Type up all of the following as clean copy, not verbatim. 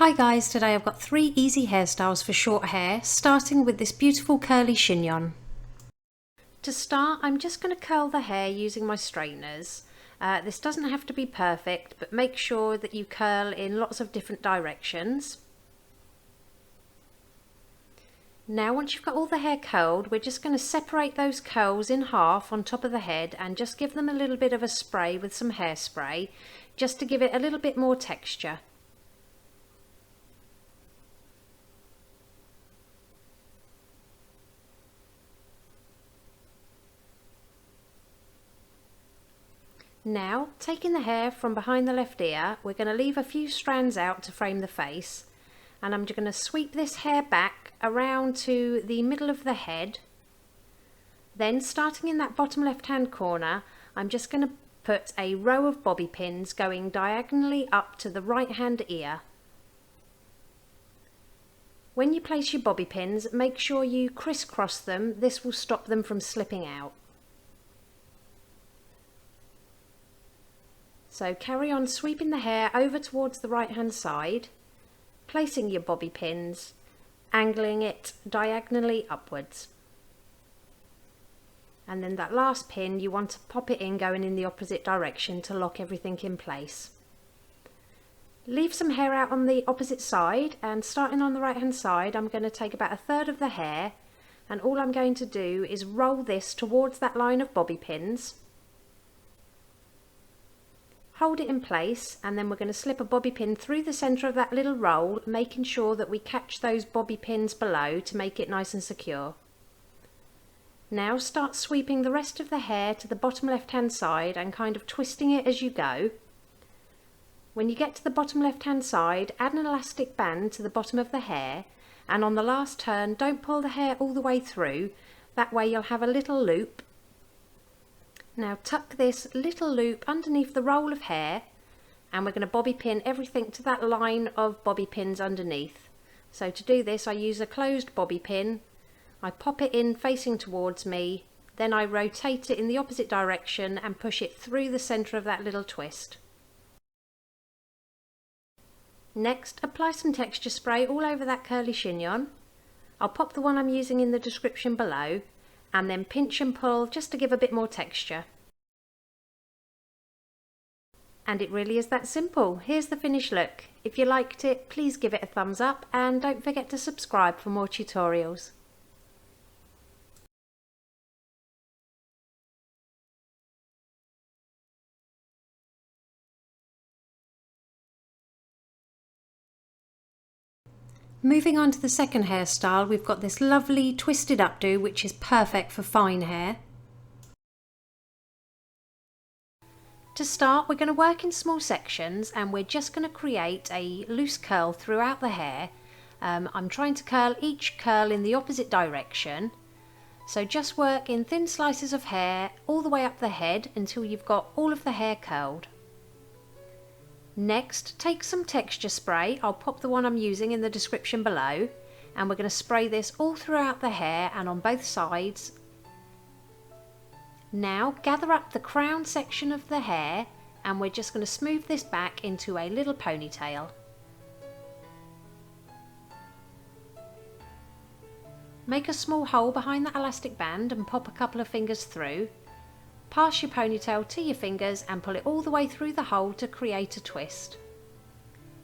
Hi guys, today I've got 3 easy hairstyles for short hair, starting with this beautiful curly chignon. To start, I'm just going to curl the hair using my straighteners. This doesn't have to be perfect, but make sure that you curl in lots of different directions. Now once you've got all the hair curled, we're just going to separate those curls in half on top of the head and just give them a little bit of a spray with some hairspray, just to give it a little bit more texture. Now, taking the hair from behind the left ear, we're going to leave a few strands out to frame the face, and I'm just going to sweep this hair back around to the middle of the head. Then, starting in that bottom left hand corner, I'm just going to put a row of bobby pins going diagonally up to the right hand ear. When you place your bobby pins, make sure you crisscross them. This will stop them from slipping out. So carry on sweeping the hair over towards the right hand side, placing your bobby pins, angling it diagonally upwards. And then that last pin, you want to pop it in going in the opposite direction to lock everything in place. Leave some hair out on the opposite side, and starting on the right hand side, I'm going to take about 1/3 of the hair, and all I'm going to do is roll this towards that line of bobby pins. Hold it in place, and then we're going to slip a bobby pin through the centre of that little roll, making sure that we catch those bobby pins below to make it nice and secure. Now start sweeping the rest of the hair to the bottom left hand side and kind of twisting it as you go. When you get to the bottom left hand side, add an elastic band to the bottom of the hair, and on the last turn don't pull the hair all the way through, that way you'll have a little loop. Now tuck this little loop underneath the roll of hair, and we're going to bobby pin everything to that line of bobby pins underneath. So to do this, I use a closed bobby pin, I pop it in facing towards me, then I rotate it in the opposite direction and push it through the centre of that little twist. Next, apply some texture spray all over that curly chignon. I'll pop the one I'm using in the description below, and then pinch and pull just to give a bit more texture. And it really is that simple. Here's the finished look. If you liked it, please give it a thumbs up, and don't forget to subscribe for more tutorials. Moving on to the second hairstyle, we've got this lovely twisted updo, which is perfect for fine hair. To start, we're going to work in small sections, and we're just going to create a loose curl throughout the hair. I'm trying to curl each curl in the opposite direction, so just work in thin slices of hair all the way up the head until you've got all of the hair curled. Next, take some texture spray. I'll pop the one I'm using in the description below, and we're going to spray this all throughout the hair and on both sides. Now gather up the crown section of the hair, and we're just going to smooth this back into a little ponytail. Make a small hole behind that elastic band and pop a couple of fingers through. Pass your ponytail to your fingers and pull it all the way through the hole to create a twist.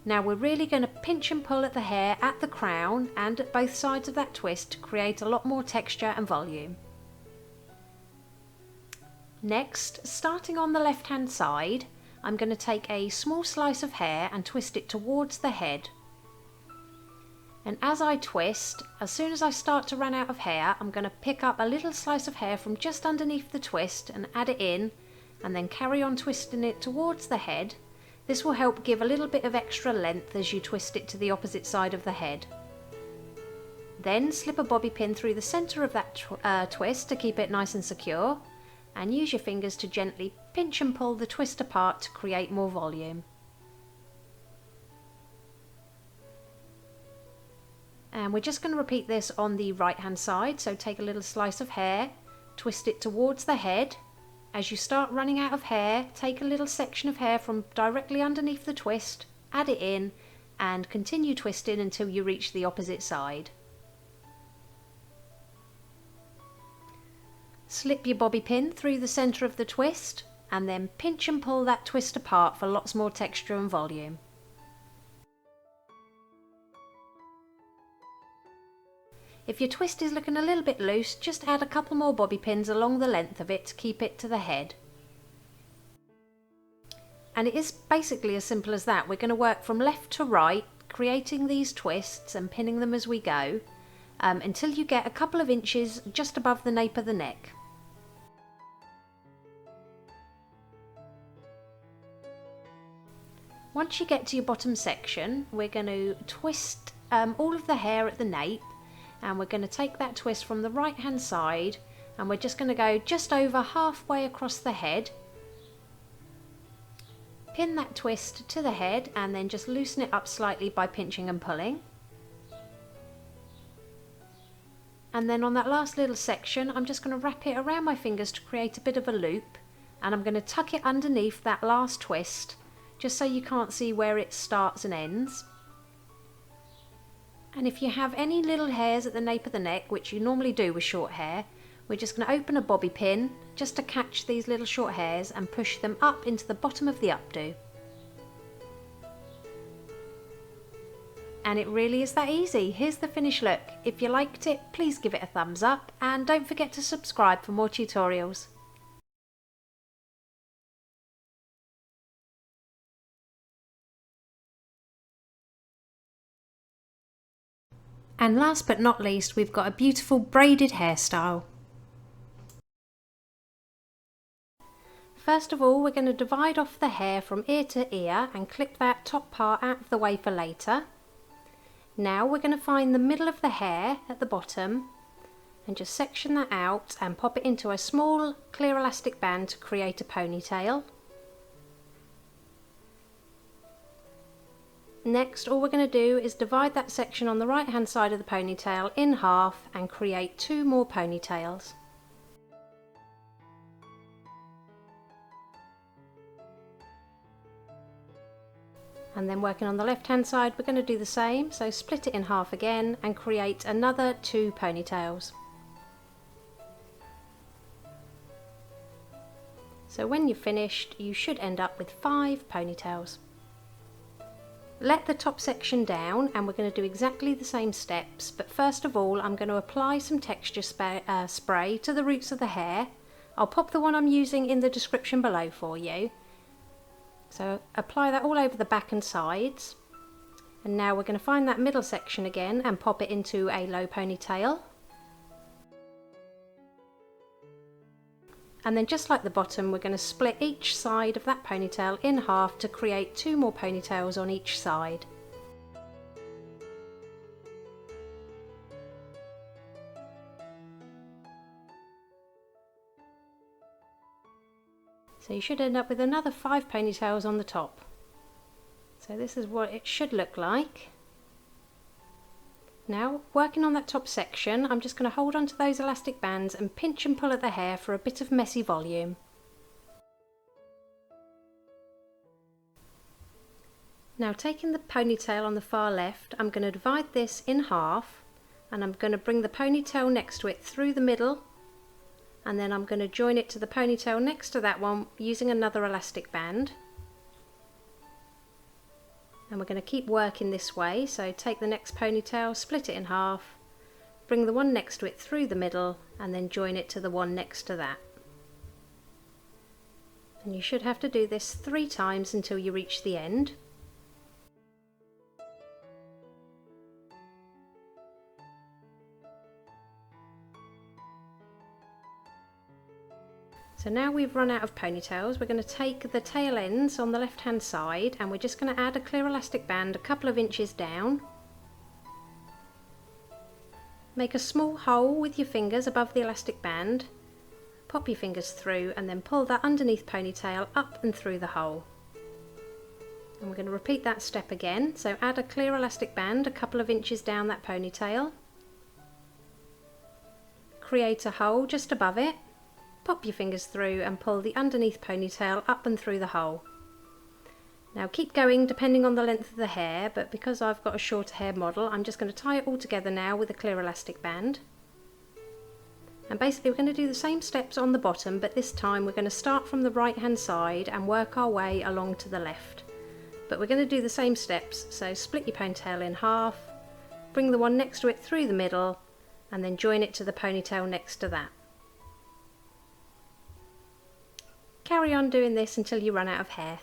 Now we're really going to pinch and pull at the hair at the crown and at both sides of that twist to create a lot more texture and volume. Next, starting on the left hand side, I'm going to take a small slice of hair and twist it towards the head. And as I twist, as soon as I start to run out of hair, I'm going to pick up a little slice of hair from just underneath the twist and add it in, and then carry on twisting it towards the head. This will help give a little bit of extra length as you twist it to the opposite side of the head. Then slip a bobby pin through the centre of that twist to keep it nice and secure, and use your fingers to gently pinch and pull the twist apart to create more volume. And we're just going to repeat this on the right hand side, so take a little slice of hair, twist it towards the head. As you start running out of hair, take a little section of hair from directly underneath the twist, add it in, and continue twisting until you reach the opposite side. Slip your bobby pin through the centre of the twist and then pinch and pull that twist apart for lots more texture and volume. If your twist is looking a little bit loose, just add a couple more bobby pins along the length of it to keep it to the head. And it is basically as simple as that. We're going to work from left to right, creating these twists and pinning them as we go, until you get a couple of inches just above the nape of the neck. Once you get to your bottom section, we're going to twist all of the hair at the nape, and we're going to take that twist from the right hand side and we're just going to go just over halfway across the head. Pin that twist to the head and then just loosen it up slightly by pinching and pulling. And then on that last little section, I'm just going to wrap it around my fingers to create a bit of a loop, and I'm going to tuck it underneath that last twist just so you can't see where it starts and ends. And if you have any little hairs at the nape of the neck, which you normally do with short hair, we're just going to open a bobby pin just to catch these little short hairs and push them up into the bottom of the updo. And it really is that easy. Here's the finished look. If you liked it, please give it a thumbs up and don't forget to subscribe for more tutorials. And last but not least, we've got a beautiful braided hairstyle. First of all, we're going to divide off the hair from ear to ear and clip that top part out of the way for later. Now we're going to find the middle of the hair at the bottom and just section that out and pop it into a small clear elastic band to create a ponytail. Next, all we're going to do is divide that section on the right hand side of the ponytail in half and create 2 more ponytails. And then working on the left hand side, we're going to do the same, so split it in half again and create another 2 ponytails. So when you're finished, you should end up with 5 ponytails. Let the top section down and we're going to do exactly the same steps, but first of all I'm going to apply some texture spray to the roots of the hair. I'll pop the one I'm using in the description below for you. So apply that all over the back and sides, and now we're going to find that middle section again and pop it into a low ponytail. And then just like the bottom, we're going to split each side of that ponytail in half to create 2 more ponytails on each side. So you should end up with another 5 ponytails on the top. So this is what it should look like. Now, working on that top section, I'm just going to hold onto those elastic bands and pinch and pull at the hair for a bit of messy volume. Now, taking the ponytail on the far left, I'm going to divide this in half and I'm going to bring the ponytail next to it through the middle, and then I'm going to join it to the ponytail next to that one using another elastic band. And we're going to keep working this way, so take the next ponytail, split it in half, bring the one next to it through the middle and then join it to the one next to that. And you should have to do this 3 times until you reach the end. So now we've run out of ponytails, we're going to take the tail ends on the left hand side and we're just going to add a clear elastic band a couple of inches down. Make a small hole with your fingers above the elastic band, pop your fingers through and then pull that underneath ponytail up and through the hole. And we're going to repeat that step again, so add a clear elastic band a couple of inches down that ponytail, create a hole just above it, pop your fingers through and pull the underneath ponytail up and through the hole. Now keep going depending on the length of the hair, but because I've got a shorter hair model, I'm just going to tie it all together now with a clear elastic band. And basically we're going to do the same steps on the bottom, but this time we're going to start from the right hand side and work our way along to the left. But we're going to do the same steps, so split your ponytail in half, bring the one next to it through the middle, and then join it to the ponytail next to that. Carry on doing this until you run out of hair.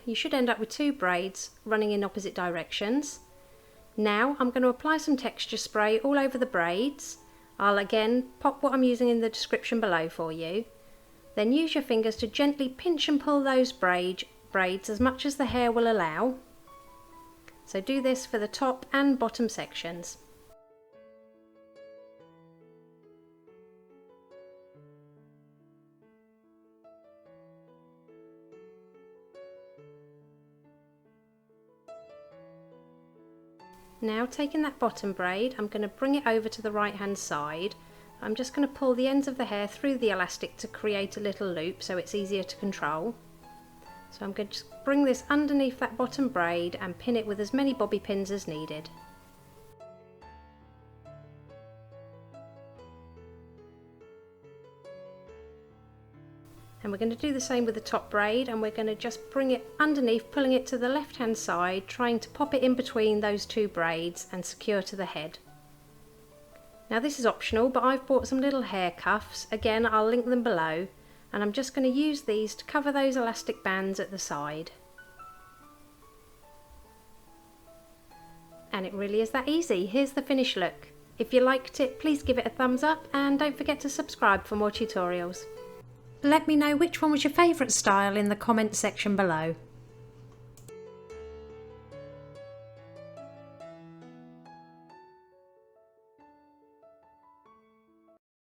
You should end up with 2 braids running in opposite directions. Now I'm going to apply some texture spray all over the braids. I'll again pop what I'm using in the description below for you. Then use your fingers to gently pinch and pull those braids as much as the hair will allow. So do this for the top and bottom sections. Now taking that bottom braid, I'm going to bring it over to the right hand side. I'm just going to pull the ends of the hair through the elastic to create a little loop so it's easier to control. So I'm going to just bring this underneath that bottom braid and pin it with as many bobby pins as needed. And we're going to do the same with the top braid, and we're going to just bring it underneath, pulling it to the left hand side, trying to pop it in between those 2 braids and secure to the head. Now this is optional, but I've bought some little hair cuffs. Again, I'll link them below, and I'm just going to use these to cover those elastic bands at the side. And it really is that easy. Here's the finished look. If you liked it, please give it a thumbs up and don't forget to subscribe for more tutorials. Let me know which one was your favourite style in the comments section below.